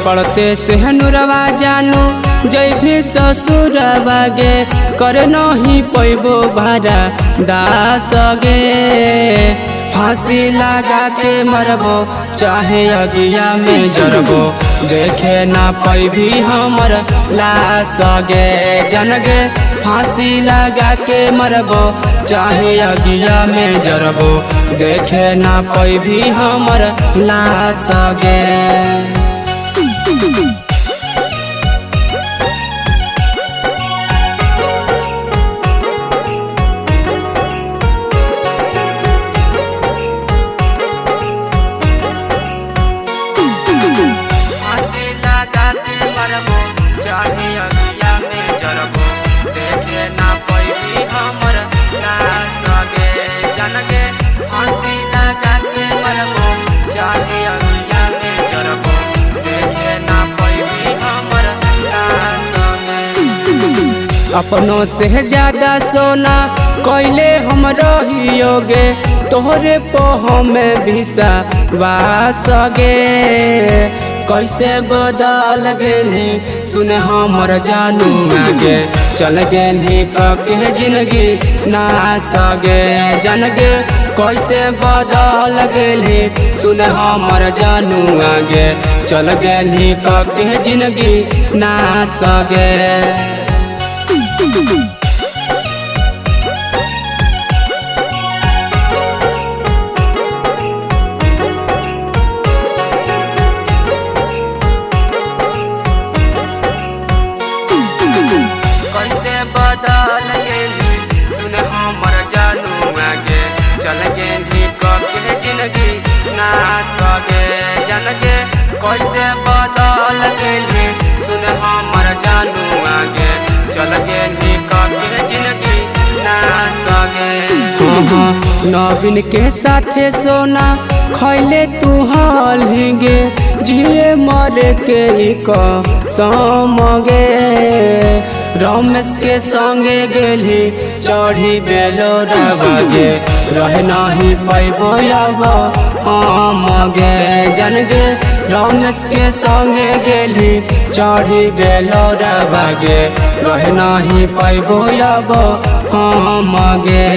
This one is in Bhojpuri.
पढ़ते से नुरवा जानू जैभी ससुरवा गे कर नहीं पैबो भाड़ा दास गे फांसी लगा के मरबो चाहे अगिया में जरबो देखे ना पैभी हमर लाश गे जनगे फांसी लगा के मरबो चाहे अगिया में जरबो देखे ना पैभी हमर लाश गे। अपनों से ज्यादा सोना कैले हम रहियोगे तोहरे पे हमें विश्वास गे कैसे बदल गेली सुने हमर जानू आगे चल गेली के जिंदगी नास गे जनगे कैसे बदल गेली सुने हमर जानू आगे चल गेली के जिंदगी नास गे। कैसे बदल गेली सुने हमर जानू आगे चल गेली के जिंदगी नास गे जनगे कैसे बदल गेली सुने हमर जानू आगे चल गेली के जिंदगी नास गे। नवीन के साथे सोना खैले तू हलगे जिए मरे के समगे रमेश के संगे गेली चढ़ी बेलो रगे रह नहीं पैबो हम गे जनगे रमेश के संगे गेली चढ़ी बेलो रगे रह नहीं पैबो हम गे।